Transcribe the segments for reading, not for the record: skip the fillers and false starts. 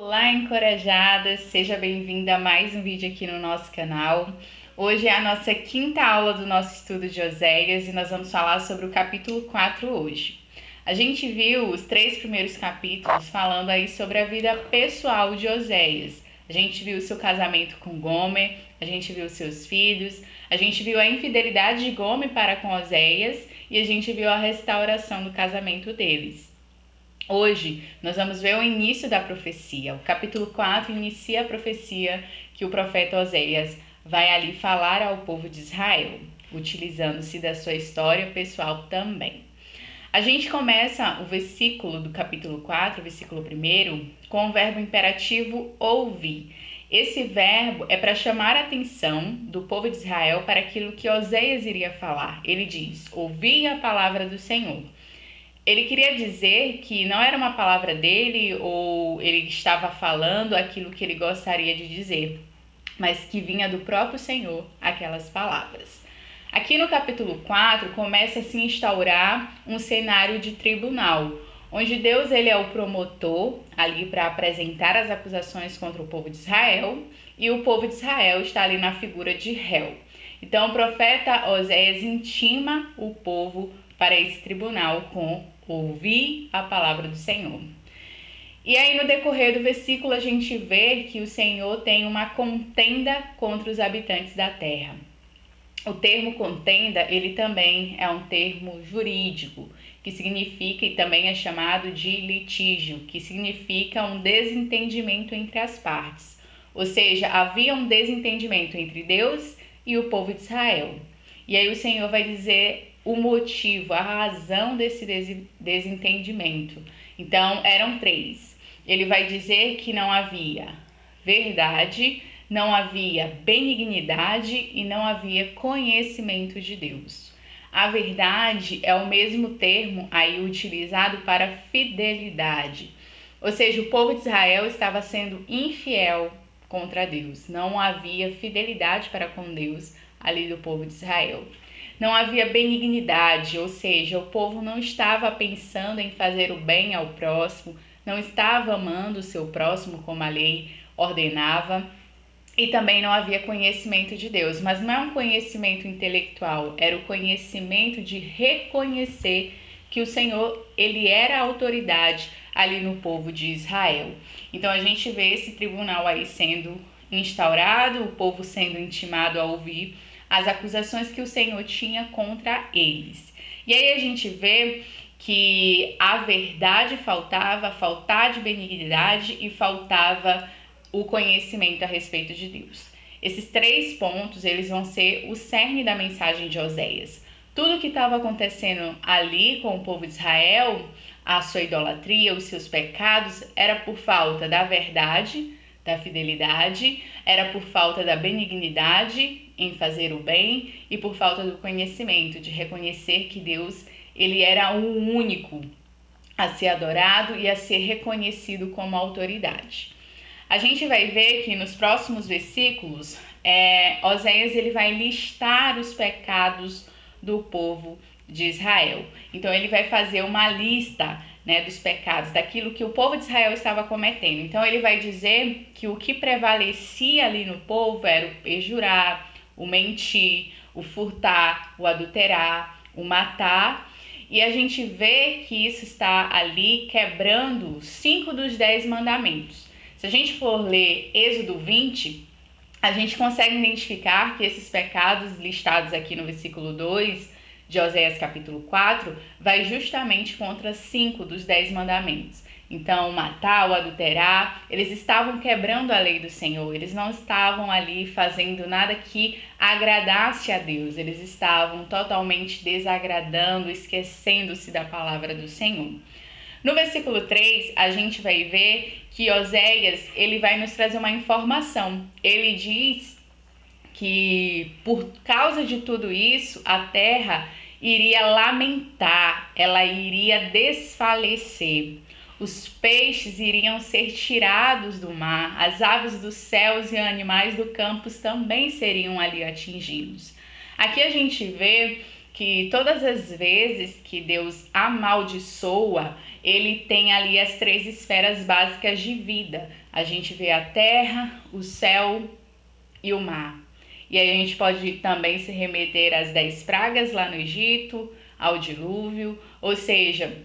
Olá, encorajadas! Seja bem-vinda a mais um vídeo aqui no nosso canal. Hoje é a nossa quinta aula do nosso estudo de Oséias e nós vamos falar sobre o capítulo 4 hoje. A gente viu os 3 primeiros capítulos falando aí sobre a vida pessoal de Oséias. A gente viu o seu casamento com Gomer, a gente viu os seus filhos, a gente viu a infidelidade de Gomer para com Oséias e a gente viu a restauração do casamento deles. Hoje nós vamos ver o início da profecia. O capítulo 4 inicia a profecia que o profeta Oséias vai ali falar ao povo de Israel, utilizando-se da sua história pessoal também. A gente começa o versículo do capítulo 4, versículo 1, com o verbo imperativo ouvir. Esse verbo é para chamar a atenção do povo de Israel para aquilo que Oséias iria falar. Ele diz: ouvi a palavra do Senhor. Ele queria dizer que não era uma palavra dele ou ele estava falando aquilo que ele gostaria de dizer, mas que vinha do próprio Senhor aquelas palavras. Aqui no capítulo 4 começa a se instaurar um cenário de tribunal, onde Deus ele é o promotor ali para apresentar as acusações contra o povo de Israel e o povo de Israel está ali na figura de réu. Então o profeta Oséias intima o povo para esse tribunal com ouvir a palavra do Senhor. E aí no decorrer do versículo a gente vê que o Senhor tem uma contenda contra os habitantes da terra. O termo contenda, ele também é um termo jurídico, que significa e também é chamado de litígio, que significa um desentendimento entre as partes. Ou seja, havia um desentendimento entre Deus e o povo de Israel. E aí o Senhor vai dizer o motivo, a razão desse desentendimento. Então, eram 3. Ele vai dizer que não havia verdade, não havia benignidade e não havia conhecimento de Deus. A verdade é o mesmo termo aí utilizado para fidelidade. Ou seja, o povo de Israel estava sendo infiel contra Deus. Não havia fidelidade para com Deus ali do povo de Israel. Não havia benignidade, ou seja, o povo não estava pensando em fazer o bem ao próximo, não estava amando o seu próximo como a lei ordenava, e também não havia conhecimento de Deus. Mas não é um conhecimento intelectual, era o conhecimento de reconhecer que o Senhor, ele era a autoridade ali no povo de Israel. Então a gente vê esse tribunal aí sendo instaurado, o povo sendo intimado a ouvir as acusações que o Senhor tinha contra eles. E aí a gente vê que a verdade faltava de benignidade e faltava o conhecimento a respeito de Deus. Esses 3 pontos, eles vão ser o cerne da mensagem de Oséias. Tudo que estava acontecendo ali com o povo de Israel, a sua idolatria, os seus pecados, era por falta da verdade, da fidelidade, era por falta da benignidade em fazer o bem e por falta do conhecimento, de reconhecer que Deus, ele era o único a ser adorado e a ser reconhecido como autoridade. A gente vai ver que nos próximos versículos, Oséias ele vai listar os pecados do povo de Israel. Então ele vai fazer uma lista, dos pecados, daquilo que o povo de Israel estava cometendo. Então ele vai dizer que o que prevalecia ali no povo era o perjurar, o mentir, o furtar, o adulterar, o matar. E a gente vê que isso está ali quebrando 5 dos 10 mandamentos. Se a gente for ler Êxodo 20, a gente consegue identificar que esses pecados listados aqui no versículo 2 de Oséias capítulo 4 vai justamente contra 5 dos 10 mandamentos. Então, matar ou adulterar, eles estavam quebrando a lei do Senhor, eles não estavam ali fazendo nada que agradasse a Deus, eles estavam totalmente desagradando, esquecendo-se da palavra do Senhor. No versículo 3, a gente vai ver que Oséias, ele vai nos trazer uma informação. Ele diz que por causa de tudo isso, a terra iria lamentar, ela iria desfalecer. Os peixes iriam ser tirados do mar, as aves dos céus e animais do campo também seriam ali atingidos. Aqui a gente vê que todas as vezes que Deus amaldiçoa, ele tem ali as 3 esferas básicas de vida. A gente vê a terra, o céu e o mar. E aí a gente pode também se remeter às 10 pragas lá no Egito, ao dilúvio, ou seja,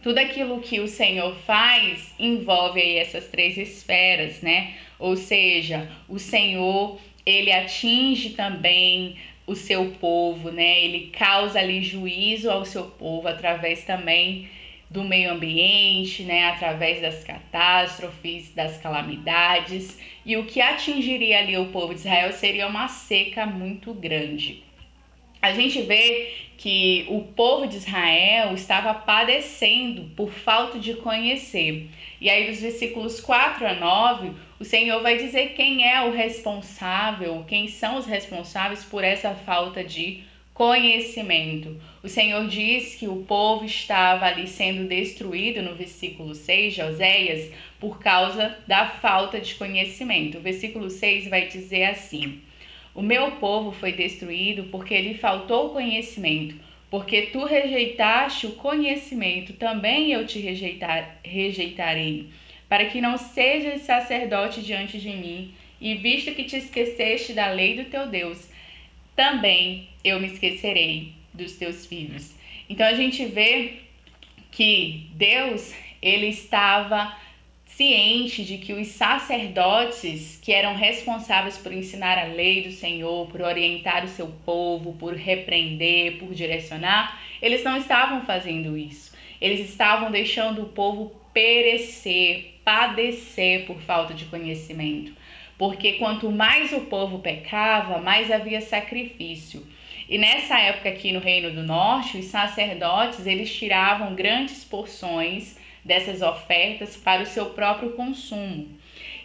tudo aquilo que o Senhor faz envolve aí essas 3 esferas, né? Ou seja, o Senhor, ele atinge também o seu povo, né? Ele causa ali juízo ao seu povo através também do meio ambiente, né? Através das catástrofes, das calamidades. E o que atingiria ali o povo de Israel seria uma seca muito grande. A gente vê que o povo de Israel estava padecendo por falta de conhecer. E aí, dos versículos 4 a 9, o Senhor vai dizer quem é o responsável, quem são os responsáveis por essa falta de conhecimento. O Senhor diz que o povo estava ali sendo destruído no versículo 6 de Oséias por causa da falta de conhecimento. O versículo 6 vai dizer assim: o meu povo foi destruído porque lhe faltou conhecimento. Porque tu rejeitaste o conhecimento, também eu te rejeitarei, para que não sejas sacerdote diante de mim, e visto que te esqueceste da lei do teu Deus, também eu me esquecerei dos teus filhos. Então a gente vê que Deus, ele estava ciente de que os sacerdotes, que eram responsáveis por ensinar a lei do Senhor, por orientar o seu povo, por repreender, por direcionar, eles não estavam fazendo isso. Eles estavam deixando o povo perecer, padecer por falta de conhecimento. Porque quanto mais o povo pecava, mais havia sacrifício. E nessa época aqui no Reino do Norte, os sacerdotes, eles tiravam grandes porções dessas ofertas para o seu próprio consumo.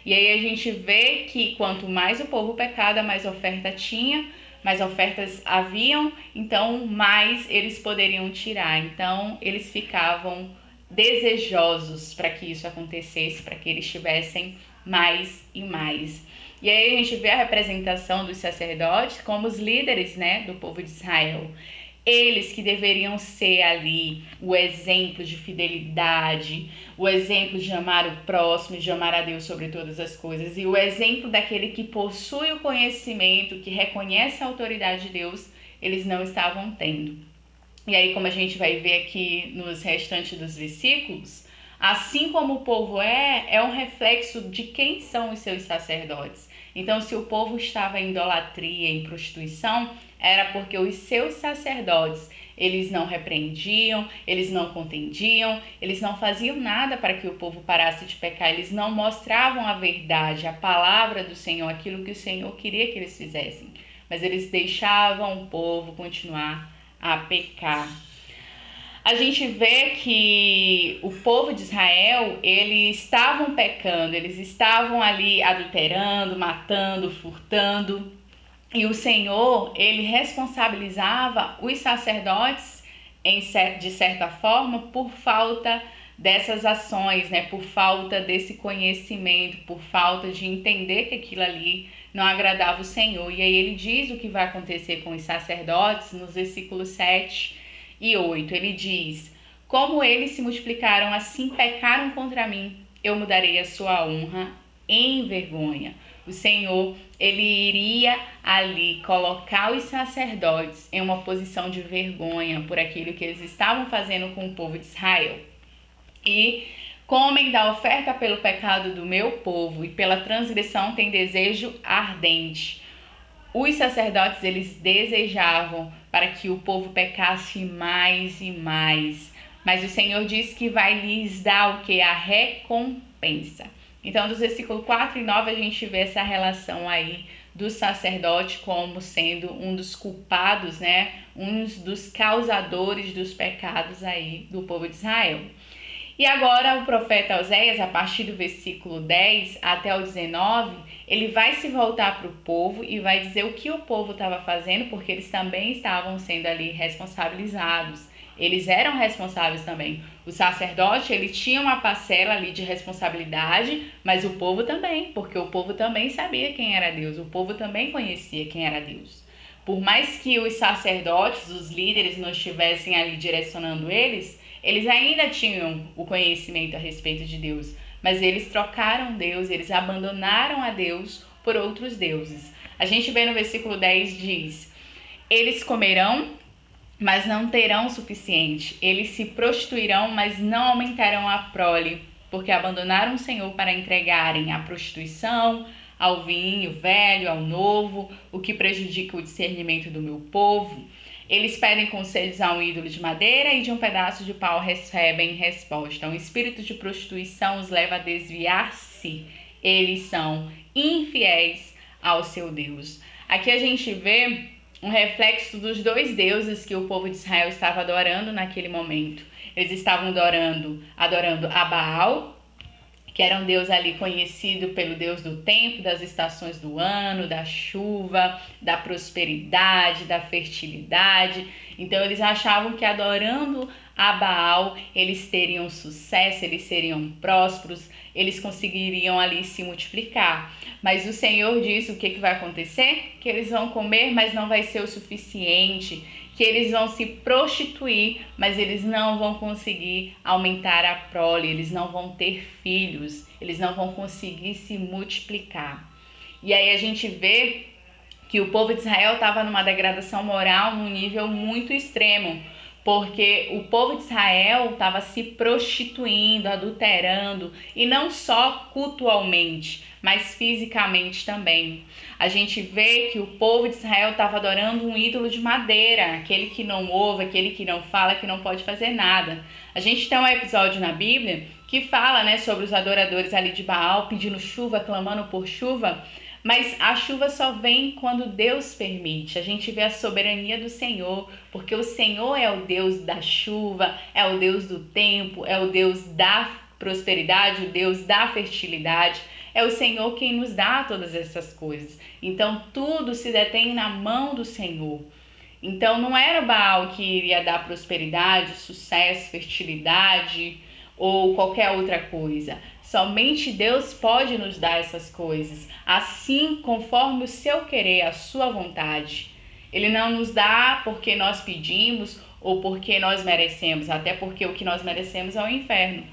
E aí a gente vê que quanto mais o povo pecava, mais oferta tinha, mais ofertas haviam, então mais eles poderiam tirar. Então eles ficavam desejosos para que isso acontecesse, para que eles tivessem mais e mais. E aí a gente vê a representação dos sacerdotes como os líderes, né, do povo de Israel. Eles que deveriam ser ali o exemplo de fidelidade, o exemplo de amar o próximo, de amar a Deus sobre todas as coisas, e o exemplo daquele que possui o conhecimento, que reconhece a autoridade de Deus, eles não estavam tendo. E aí, como a gente vai ver aqui nos restantes dos versículos, assim como o povo é um reflexo de quem são os seus sacerdotes. Então, se o povo estava em idolatria, em prostituição, era porque os seus sacerdotes, eles não repreendiam, eles não contendiam, eles não faziam nada para que o povo parasse de pecar, eles não mostravam a verdade, a palavra do Senhor, aquilo que o Senhor queria que eles fizessem, mas eles deixavam o povo continuar a pecar. A gente vê que o povo de Israel, eles estavam pecando, eles estavam ali adulterando, matando, furtando. E o Senhor, ele responsabilizava os sacerdotes, de certa forma, por falta dessas ações, né? Por falta desse conhecimento, por falta de entender que aquilo ali não agradava o Senhor. E aí ele diz o que vai acontecer com os sacerdotes nos versículos 7 e 8. Ele diz: como eles se multiplicaram, assim pecaram contra mim, eu mudarei a sua honra em vergonha. O Senhor, ele iria ali colocar os sacerdotes em uma posição de vergonha por aquilo que eles estavam fazendo com o povo de Israel. E comem da oferta pelo pecado do meu povo, e pela transgressão tem desejo ardente. Os sacerdotes, eles desejavam para que o povo pecasse mais e mais. Mas o Senhor diz que vai lhes dar o que? A recompensa. Então, dos versículos 4 e 9, a gente vê essa relação aí do sacerdote como sendo um dos culpados, né? Um dos causadores dos pecados aí do povo de Israel. E agora o profeta Oséias, a partir do versículo 10 até o 19, ele vai se voltar para o povo e vai dizer o que o povo estava fazendo, porque eles também estavam sendo ali responsabilizados. Eles eram responsáveis também. O sacerdote, ele tinha uma parcela ali de responsabilidade, mas o povo também, porque o povo também sabia quem era Deus, o povo também conhecia quem era Deus. Por mais que os sacerdotes, os líderes, não estivessem ali direcionando eles, Eles ainda tinham o conhecimento a respeito de Deus, mas eles trocaram Deus, eles abandonaram a Deus por outros deuses. A gente vê no versículo 10, diz: eles comerão, mas não terão o suficiente. Eles se prostituirão, mas não aumentarão a prole, porque abandonaram o Senhor para entregarem à prostituição, ao vinho velho, ao novo, o que prejudica o discernimento do meu povo. Eles pedem conselhos a um ídolo de madeira e de um pedaço de pau recebem resposta. Um espírito de prostituição os leva a desviar-se. Eles são infiéis ao seu Deus. Aqui a gente vê um reflexo dos dois deuses que o povo de Israel estava adorando naquele momento. Eles estavam adorando a Baal, que era um deus ali conhecido pelo deus do tempo, das estações do ano, da chuva, da prosperidade, da fertilidade. Então eles achavam que adorando a Baal eles teriam sucesso, eles seriam prósperos, eles conseguiriam ali se multiplicar. Mas o Senhor diz o que vai acontecer? Que eles vão comer, mas não vai ser o suficiente. Que eles vão se prostituir, mas eles não vão conseguir aumentar a prole, eles não vão ter filhos, eles não vão conseguir se multiplicar. E aí a gente vê que o povo de Israel estava numa degradação moral num nível muito extremo, porque o povo de Israel estava se prostituindo, adulterando, e não só cultualmente, mas fisicamente também. A gente vê que o povo de Israel estava adorando um ídolo de madeira, aquele que não ouve, aquele que não fala, que não pode fazer nada. A gente tem um episódio na Bíblia que fala, né, sobre os adoradores ali de Baal pedindo chuva, clamando por chuva, mas a chuva só vem quando Deus permite. A gente vê a soberania do Senhor, porque o Senhor é o Deus da chuva, é o Deus do tempo, é o Deus da prosperidade, o Deus da fertilidade. É o Senhor quem nos dá todas essas coisas. Então tudo se detém na mão do Senhor. Então não era Baal que iria dar prosperidade, sucesso, fertilidade ou qualquer outra coisa. Somente Deus pode nos dar essas coisas, assim conforme o seu querer, a sua vontade. Ele não nos dá porque nós pedimos ou porque nós merecemos, até porque o que nós merecemos é o inferno.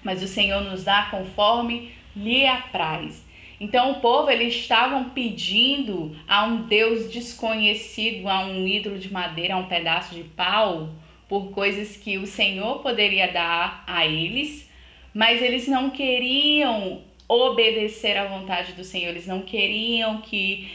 Mas o Senhor nos dá conforme lhe apraz. Então o povo, eles estavam pedindo a um Deus desconhecido, a um ídolo de madeira, a um pedaço de pau, por coisas que o Senhor poderia dar a eles, mas eles não queriam obedecer à vontade do Senhor, eles não queriam que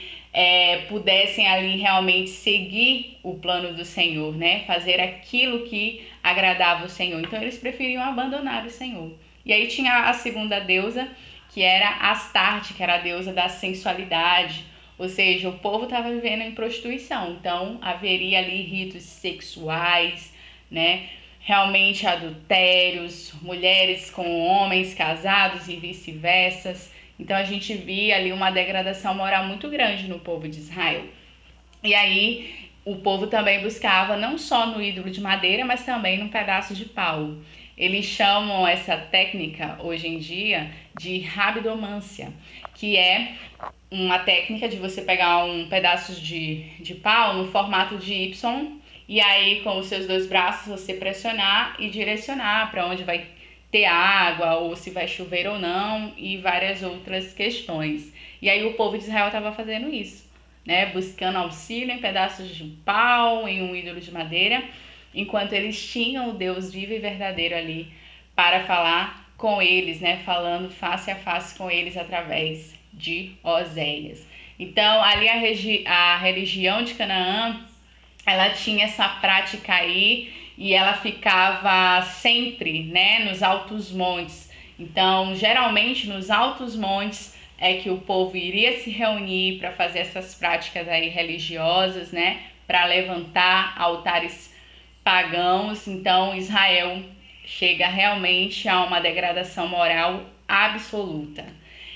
pudessem ali realmente seguir o plano do Senhor, né? Fazer aquilo que agradava o Senhor. Então eles preferiam abandonar o Senhor. E aí tinha a segunda deusa, que era Astarte, que era a deusa da sensualidade. Ou seja, o povo estava vivendo em prostituição, então haveria ali ritos sexuais, né? Realmente adultérios, mulheres com homens casados e vice-versa. Então a gente via ali uma degradação moral muito grande no povo de Israel. E aí o povo também buscava não só no ídolo de madeira, mas também num pedaço de pau. Eles chamam essa técnica hoje em dia de rabidomância, que é uma técnica de você pegar um pedaço de pau no formato de Y e aí com os seus dois braços você pressionar e direcionar para onde vai ter água ou se vai chover ou não e várias outras questões. E aí o povo de Israel estava fazendo isso, né? Buscando auxílio em pedaços de pau, em um ídolo de madeira, enquanto eles tinham o Deus vivo e verdadeiro ali para falar com eles, né? Falando face a face com eles através de Oséias. Então, ali a religião de Canaã, ela tinha essa prática aí e ela ficava sempre, né, nos altos montes. Então, geralmente nos altos montes é que o povo iria se reunir para fazer essas práticas aí religiosas, né, para levantar altares pagãos. Então, Israel chega realmente a uma degradação moral absoluta.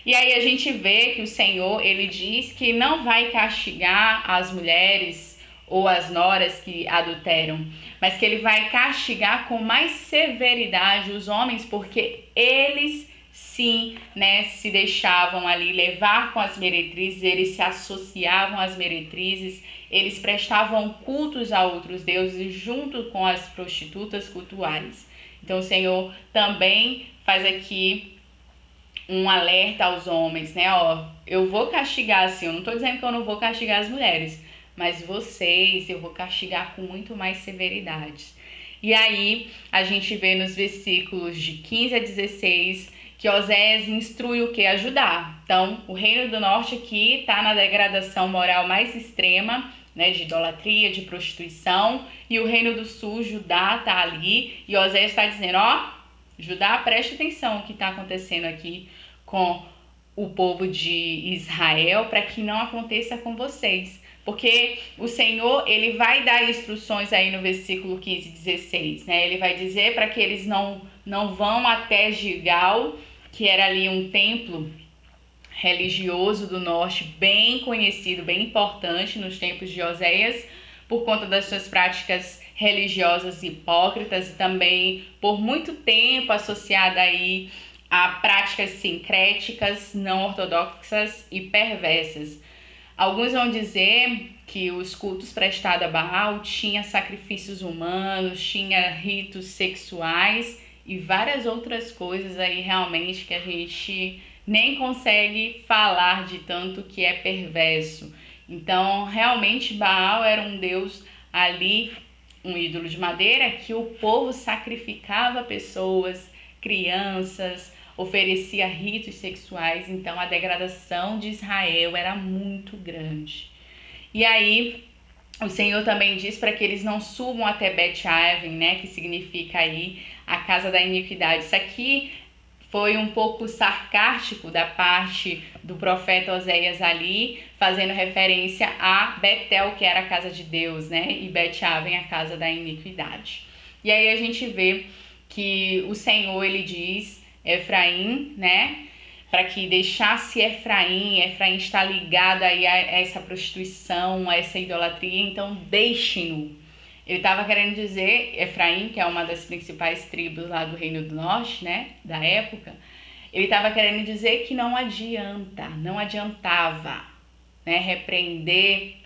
E aí a gente vê que o Senhor, ele diz que não vai castigar as mulheres ou as noras que adulteram, mas que ele vai castigar com mais severidade os homens, porque eles sim, né, se deixavam ali levar com as meretrizes, eles se associavam às meretrizes, eles prestavam cultos a outros deuses junto com as prostitutas cultuais. Então o Senhor também faz aqui um alerta aos homens, né? Ó, eu vou castigar, assim, eu não tô dizendo que eu não vou castigar as mulheres, mas vocês eu vou castigar com muito mais severidade. E aí a gente vê nos versículos de 15 a 16 que Oséias instrui o que? A Judá. Então, o reino do norte aqui está na degradação moral mais extrema, né, de idolatria, de prostituição, e o reino do sul, Judá, está ali, e Oséias está dizendo, ó, Judá, preste atenção o que está acontecendo aqui com o povo de Israel, para que não aconteça com vocês. Porque o Senhor, ele vai dar instruções aí no versículo 15 e 16, né? Ele vai dizer para que eles não vão até Gilgal, que era ali um templo religioso do norte bem conhecido, bem importante nos tempos de Oséias, por conta das suas práticas religiosas hipócritas e também por muito tempo associada aí a práticas sincréticas, não ortodoxas e perversas. Alguns vão dizer que os cultos prestados a Baal tinha sacrifícios humanos, tinha ritos sexuais e várias outras coisas aí realmente que a gente nem consegue falar de tanto que é perverso. Então, realmente Baal era um deus ali, um ídolo de madeira, que o povo sacrificava pessoas, crianças, oferecia ritos sexuais, então a degradação de Israel era muito grande. E aí o Senhor também diz para que eles não subam até Bet-Aven, né, que significa aí a casa da iniquidade. Isso aqui foi um pouco sarcástico da parte do profeta Oséias ali, fazendo referência a Betel, que era a casa de Deus, né, e Bet-Aven, a casa da iniquidade. E aí a gente vê que o Senhor, ele diz Efraim, né, para que deixasse Efraim está ligado aí a essa prostituição, a essa idolatria, então deixem-no. Ele estava querendo dizer, Efraim, que é uma das principais tribos lá do Reino do Norte, né, da época, ele estava querendo dizer que não adiantava, né, repreender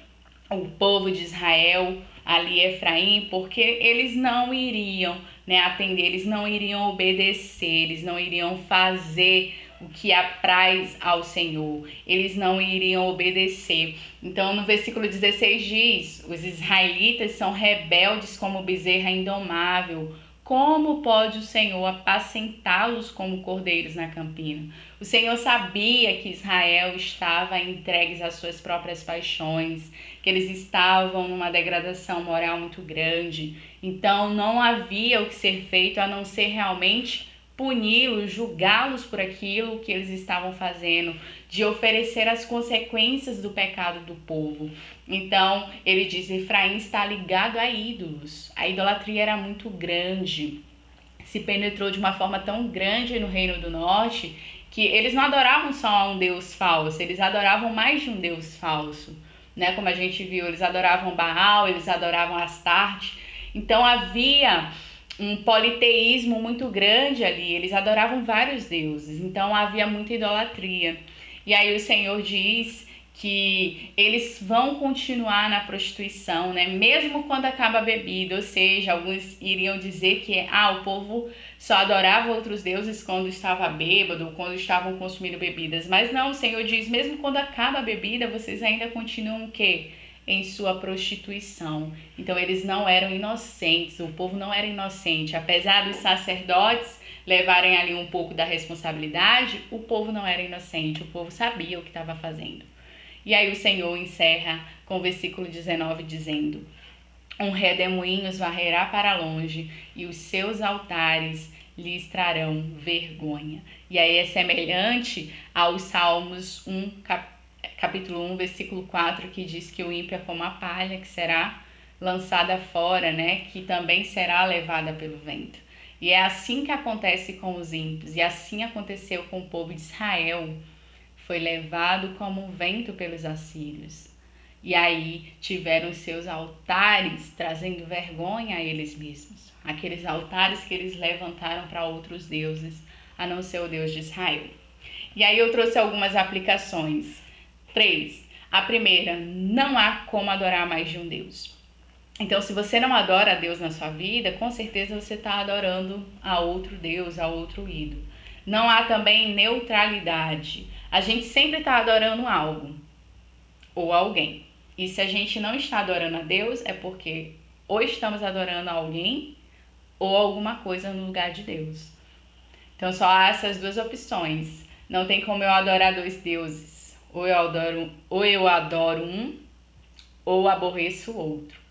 o povo de Israel, ali Efraim, porque eles não iriam, né, atender, eles não iriam obedecer, eles não iriam fazer o que apraz ao Senhor, eles não iriam obedecer. Então no versículo 16 diz, os israelitas são rebeldes como bezerra indomável, como pode o Senhor apacentá-los como cordeiros na campina? O Senhor sabia que Israel estava entregues às suas próprias paixões, que eles estavam numa degradação moral muito grande. Então não havia o que ser feito a não ser realmente puni-los, julgá-los por aquilo que eles estavam fazendo, de oferecer as consequências do pecado do povo. Então, ele diz, Efraim está ligado a ídolos. A idolatria era muito grande, se penetrou de uma forma tão grande no Reino do Norte, que eles não adoravam só um Deus falso, eles adoravam mais de um Deus falso. Né? Como a gente viu, eles adoravam Baal, eles adoravam Astarte. Então, havia um politeísmo muito grande ali, eles adoravam vários deuses, então havia muita idolatria. E aí o Senhor diz que eles vão continuar na prostituição, né? Mesmo quando acaba a bebida, ou seja, alguns iriam dizer que o povo só adorava outros deuses quando estava bêbado, quando estavam consumindo bebidas, mas não, o Senhor diz, mesmo quando acaba a bebida, vocês ainda continuam o quê? Em sua prostituição. Então eles não eram inocentes, o povo não era inocente, apesar dos sacerdotes levarem ali um pouco da responsabilidade, o povo não era inocente, o povo sabia o que estava fazendo. E aí o Senhor encerra com o versículo 19 dizendo, um redemoinho os varrerá para longe e os seus altares lhes trarão vergonha. E aí é semelhante aos Salmos 1, capítulo 1, versículo 4, que diz que o ímpio é como a palha que será lançada fora, né? Que também será levada pelo vento. E é assim que acontece com os ímpios, e assim aconteceu com o povo de Israel. Foi levado como um vento pelos assírios. E aí tiveram seus altares trazendo vergonha a eles mesmos. Aqueles altares que eles levantaram para outros deuses, a não ser o Deus de Israel. E aí eu trouxe algumas aplicações. 3. A primeira, não há como adorar mais de um Deus. Então, se você não adora a Deus na sua vida, com certeza você está adorando a outro Deus, a outro ídolo. Não há também neutralidade. A gente sempre está adorando algo ou alguém. E se a gente não está adorando a Deus, é porque ou estamos adorando alguém ou alguma coisa no lugar de Deus. Então só há essas duas opções. Não tem como eu adorar dois deuses. Ou eu adoro um, ou aborreço o outro.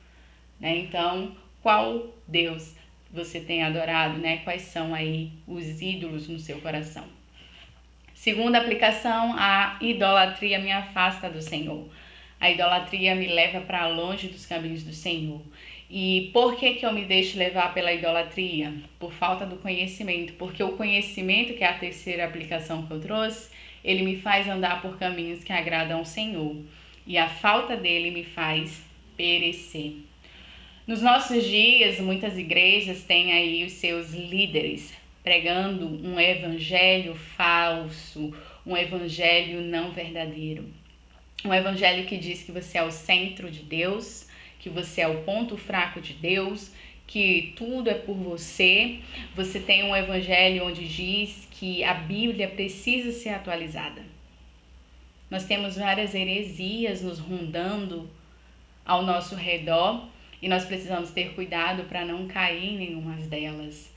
Né? Então, qual Deus você tem adorado? Né? Quais são aí os ídolos no seu coração? Segunda aplicação, a idolatria me afasta do Senhor. A idolatria me leva para longe dos caminhos do Senhor. E por que eu me deixo levar pela idolatria? Por falta do conhecimento. Porque o conhecimento, que é a terceira aplicação que eu trouxe, ele me faz andar por caminhos que agradam ao Senhor. E a falta dele me faz perecer. Nos nossos dias, muitas igrejas têm aí os seus líderes pregando um evangelho falso, um evangelho não verdadeiro. Um evangelho que diz que você é o centro de Deus, que você é o ponto fraco de Deus, que tudo é por você. Você tem um evangelho onde diz que a Bíblia precisa ser atualizada. Nós temos várias heresias nos rondando ao nosso redor e nós precisamos ter cuidado para não cair em nenhuma delas.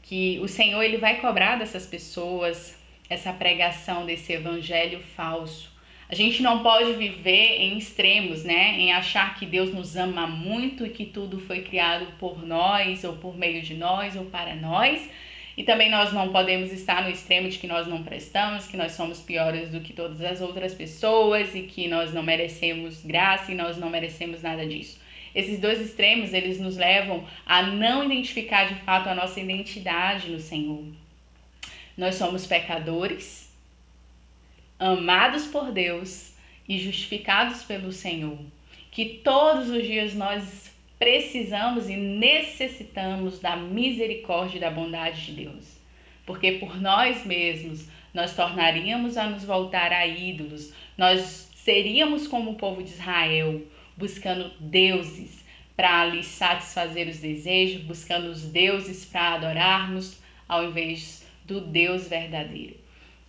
Que o Senhor ele vai cobrar dessas pessoas essa pregação desse evangelho falso. A gente não pode viver em extremos, né? Em achar que Deus nos ama muito e que tudo foi criado por nós, ou por meio de nós, ou para nós. E também nós não podemos estar no extremo de que nós não prestamos, que nós somos piores do que todas as outras pessoas e que nós não merecemos graça e nós não merecemos nada disso. Esses dois extremos, eles nos levam a não identificar de fato a nossa identidade no Senhor. Nós somos pecadores, amados por Deus e justificados pelo Senhor, que todos os dias nós precisamos e necessitamos da misericórdia e da bondade de Deus, porque por nós mesmos nós tornaríamos a nos voltar a ídolos, nós seríamos como o povo de Israel, buscando deuses para lhes satisfazer os desejos, buscando os deuses para adorarmos, ao invés do Deus verdadeiro.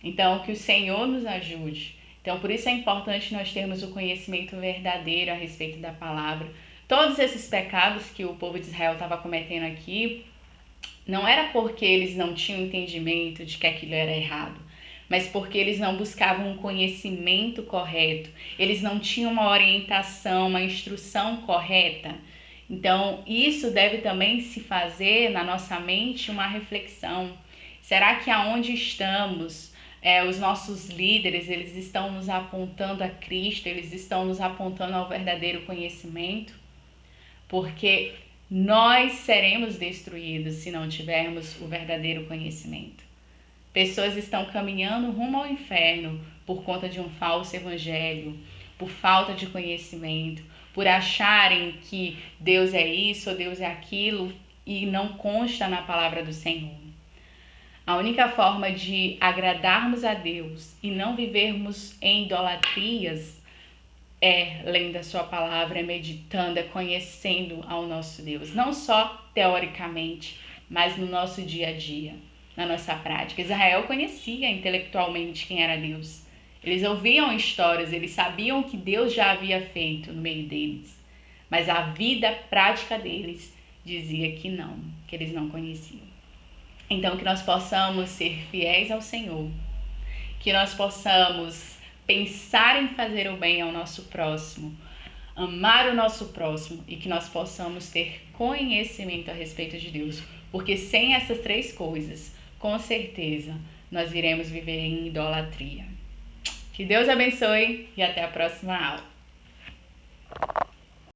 Então, que o Senhor nos ajude. Então, por isso é importante nós termos o conhecimento verdadeiro a respeito da palavra. Todos esses pecados que o povo de Israel estava cometendo aqui, não era porque eles não tinham entendimento de que aquilo era errado, mas porque eles não buscavam um conhecimento correto, eles não tinham uma orientação, uma instrução correta. Então, isso deve também se fazer na nossa mente uma reflexão. Será que aonde estamos, os nossos líderes, eles estão nos apontando a Cristo, eles estão nos apontando ao verdadeiro conhecimento? Porque nós seremos destruídos se não tivermos o verdadeiro conhecimento. Pessoas estão caminhando rumo ao inferno por conta de um falso evangelho, por falta de conhecimento, por acharem que Deus é isso ou Deus é aquilo e não consta na palavra do Senhor. A única forma de agradarmos a Deus e não vivermos em idolatrias é lendo a sua palavra, é meditando, é conhecendo ao nosso Deus. Não só teoricamente, mas no nosso dia a dia, na nossa prática. Israel conhecia intelectualmente quem era Deus. Eles ouviam histórias, eles sabiam o que Deus já havia feito no meio deles. Mas a vida prática deles dizia que não, que eles não conheciam. Então, que nós possamos ser fiéis ao Senhor, que nós possamos pensar em fazer o bem ao nosso próximo, amar o nosso próximo e que nós possamos ter conhecimento a respeito de Deus, porque sem essas três coisas, com certeza, nós iremos viver em idolatria. Que Deus abençoe e até a próxima aula.